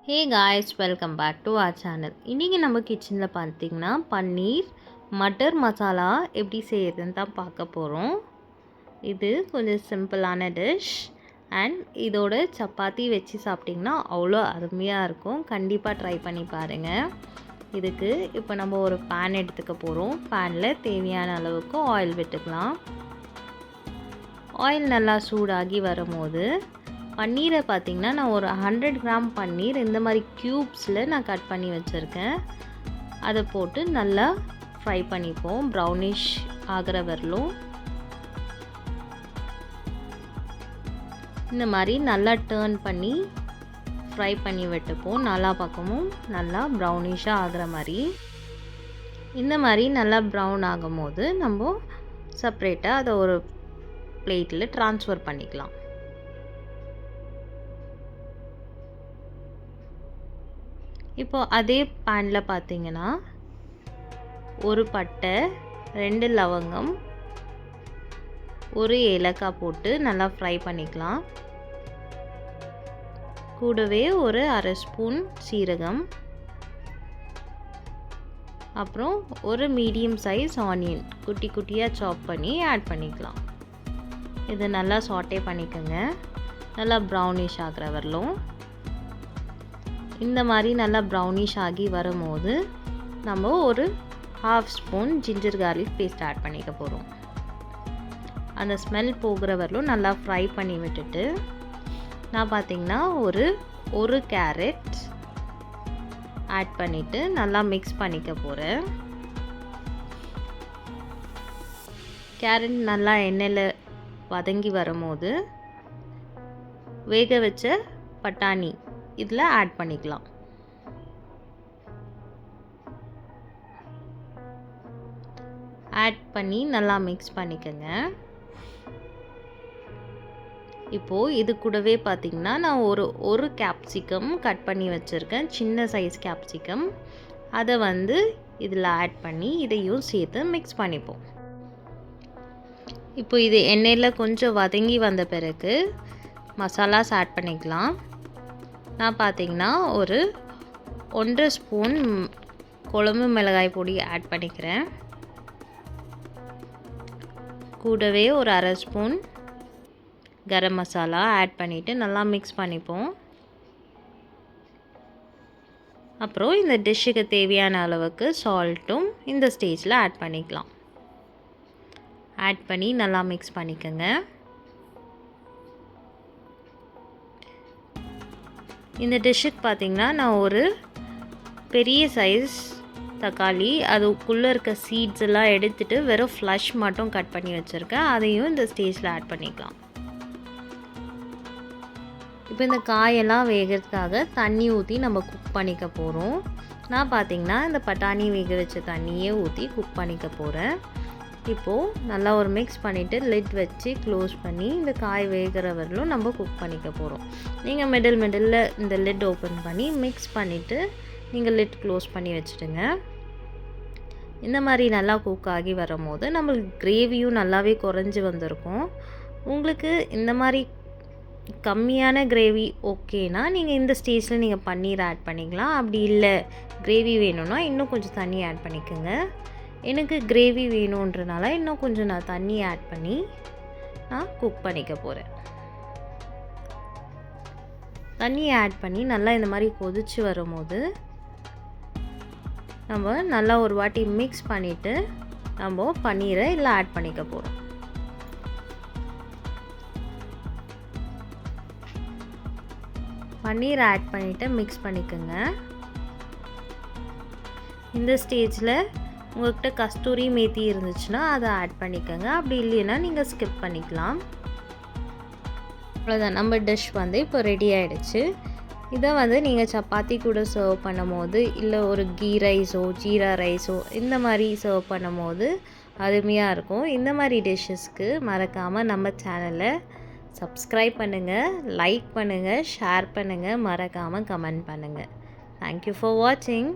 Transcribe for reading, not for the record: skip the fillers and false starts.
Hey guys, welcome back to our channel. இன்றைக்கி நம்ம கிச்சனில் பார்த்திங்கன்னா பன்னீர் மட்டர் மசாலா எப்படி செய்யறதுன்னு தான் பார்க்க போகிறோம். இது கொஞ்சம் சிம்பிளான டிஷ் அண்ட் இதோட சப்பாத்தி வச்சு சாப்பிட்டிங்கன்னா அவ்வளோ அருமையாக இருக்கும். கண்டிப்பாக ட்ரை பண்ணி பாருங்கள். இதுக்கு இப்போ நம்ம ஒரு பேன் எடுத்துக்க போகிறோம். பேனில் தேவையான அளவுக்கு ஆயில் விட்டுக்கலாம். ஆயில் நல்லா சூடாகி வரும்போது பன்னீரை பார்த்திங்கன்னா நான் ஒரு 100 கிராம் பன்னீர் இந்த மாதிரி க்யூப்ஸில் நான் கட் பண்ணி வச்சுருக்கேன். அதை போட்டு நல்லா ஃப்ரை பண்ணிப்போம். ப்ரௌனிஷ் ஆகிற வரலும் இந்த மாதிரி நல்லா டர்ன் பண்ணி ஃப்ரை பண்ணி விட்டுப்போம். நல்லா பக்கமும் நல்லா ப்ரௌனிஷாக ஆகிற மாதிரி. இந்த மாதிரி நல்லா ப்ரௌன் ஆகும் போது நம்ம செப்ரேட்டாக அதை ஒரு பிளேட்டில் ட்ரான்ஸ்ஃபர் பண்ணிக்கலாம். இப்போது அதே பேனில் பார்த்திங்கன்னா ஒரு பட்டை, 2 லவங்கம், ஒரு ஏலக்காய் போட்டு நல்லா ஃப்ரை பண்ணிக்கலாம். கூடவே ஒரு அரை ஸ்பூன் சீரகம், அப்புறம் ஒரு மீடியம் சைஸ் ஆனியன் குட்டி குட்டியாக சாப் பண்ணி ஆட் பண்ணிக்கலாம். இது நல்லா சாட்டே பண்ணிக்கோங்க. நல்லா ப்ரௌனிஷ் ஆகிற வரலும். இந்த மாதிரி நல்லா ப்ரௌனிஷ் ஆகி வரும்போது நம்ம ஒரு 1/2 spoon ginger garlic paste add பண்ணிக்க போகிறோம். அந்த ஸ்மெல் போகிற வரலும் நல்லா ஃப்ரை பண்ணி விட்டுட்டு நான் பார்த்திங்கன்னா ஒரு கேரட் ஆட் பண்ணிவிட்டு நல்லா மிக்ஸ் பண்ணிக்க போகிறேன். கேரட் நல்லா எண்ணெயில் வதங்கி வரும்போது வேக வச்ச பட்டாணி இதில் ஆட் பண்ணிக்கலாம். ஆட் பண்ணி நல்லா மிக்ஸ் பண்ணிக்கோங்க. இப்போது இது கூடவே பார்த்திங்கன்னா நான் ஒரு கேப்சிகம் கட் பண்ணி வச்சுருக்கேன். சின்ன சைஸ் கேப்சிகம். அதை இதில் ஆட் பண்ணி இதையும் சேர்த்து மிக்ஸ் பண்ணிப்போம். இப்போ இது எண்ணெயில் கொஞ்சம் வதங்கி வந்த பிறகு மசாலாஸ் ஆட் பண்ணிக்கலாம். நான் பார்த்திங்கன்னா ஒரு 1.5 ஸ்பூன் குழம்பு மிளகாய் பொடி ஆட் பண்ணிக்கிறேன். கூடவே ஒரு அரை ஸ்பூன் கரம் மசாலா ஆட் பண்ணிவிட்டு நல்லா மிக்ஸ் பண்ணிப்போம். அப்புறம் இந்த டிஷ்ஷுக்கு தேவையான அளவுக்கு சால்ட்டும் இந்த ஸ்டேஜில் ஆட் பண்ணிக்கலாம். ஆட் பண்ணி நல்லா மிக்ஸ் பண்ணிக்கோங்க. இந்த டிஷ்ஷுக்கு பார்த்திங்கன்னா நான் ஒரு பெரிய சைஸ் தக்காளி, அதுக்குள்ளே இருக்க சீட்ஸ் எல்லாம் எடுத்துகிட்டு வெறும் ஃப்ளஷ் மட்டும் கட் பண்ணி வச்சுருக்கேன். அதையும் இந்த ஸ்டேஜில் ஆட் பண்ணிக்கலாம். இப்போ இந்த காயெல்லாம் வேகிறதுக்காக தண்ணி ஊற்றி நம்ம குக் பண்ணிக்க போகிறோம். நான் பார்த்திங்கன்னா இந்த பட்டாணி வேக வச்ச தண்ணியே ஊற்றி குக் பண்ணிக்க போகிறேன். இப்போது நல்லா ஒரு மிக்ஸ் பண்ணிவிட்டு லிட் வச்சு க்ளோஸ் பண்ணி இந்த காய் வேகிற வரலும் நம்ம குக் பண்ணிக்க போகிறோம். நீங்கள் மிடில் இந்த லிட் ஓப்பன் பண்ணி மிக்ஸ் பண்ணிவிட்டு நீங்கள் லிட் க்ளோஸ் பண்ணி வச்சுடுங்க. இந்த மாதிரி நல்லா குக் ஆகி வரும்போது நம்மளுக்கு கிரேவியும் நல்லாவே குறைஞ்சி வந்திருக்கும். உங்களுக்கு இந்த மாதிரி கம்மியான கிரேவி ஓகேனா நீங்கள் இந்த ஸ்டேஜில் நீங்கள் பன்னீர் ஆட் பண்ணிக்கலாம். அப்படி இல்லை கிரேவி வேணும்னா இன்னும் கொஞ்சம் தண்ணி ஆட் பண்ணிக்கோங்க. எனக்கு கிரேவி வேணுன்றனால இன்னும் கொஞ்சம் நான் தண்ணி ஆட் பண்ணி நான் குக் பண்ணிக்க போகிறேன். தண்ணி ஆட் பண்ணி நல்லா இந்த மாதிரி கொதிச்சு வரும்போது நம்ம நல்லா ஒரு வாட்டி மிக்ஸ் பண்ணிவிட்டு நம்ம பன்னீரை இதில் ஆட் பண்ணிக்க போகிறோம். பன்னீர் ஆட் பண்ணிவிட்டு மிக்ஸ் பண்ணிக்கோங்க. இந்த ஸ்டேஜில் உங்கள்கிட்ட கஸ்தூரி மேத்தி இருந்துச்சுன்னா அதை ஆட் பண்ணிக்கோங்க. அப்படி இல்லைன்னா நீங்கள் ஸ்கிப் பண்ணிக்கலாம். அவ்வளோதான், நம்ம டிஷ் இப்போ ரெடி ஆகிடுச்சு. இதை நீங்கள் சப்பாத்தி கூட சர்வ் பண்ணும் போது, இல்லை ஒரு கீ ரைஸோ ஜீரா ரைஸோ இந்த மாதிரி சர்வ் பண்ணும் போது அருமையாக இருக்கும். இந்த மாதிரி டிஷ்ஷஸ்க்கு மறக்காமல் நம்ம சேனலை சப்ஸ்கிரைப் பண்ணுங்கள், லைக் பண்ணுங்கள், ஷேர் பண்ணுங்கள், மறக்காமல் கமெண்ட் பண்ணுங்கள். தேங்க்யூ ஃபார் வாட்சிங்.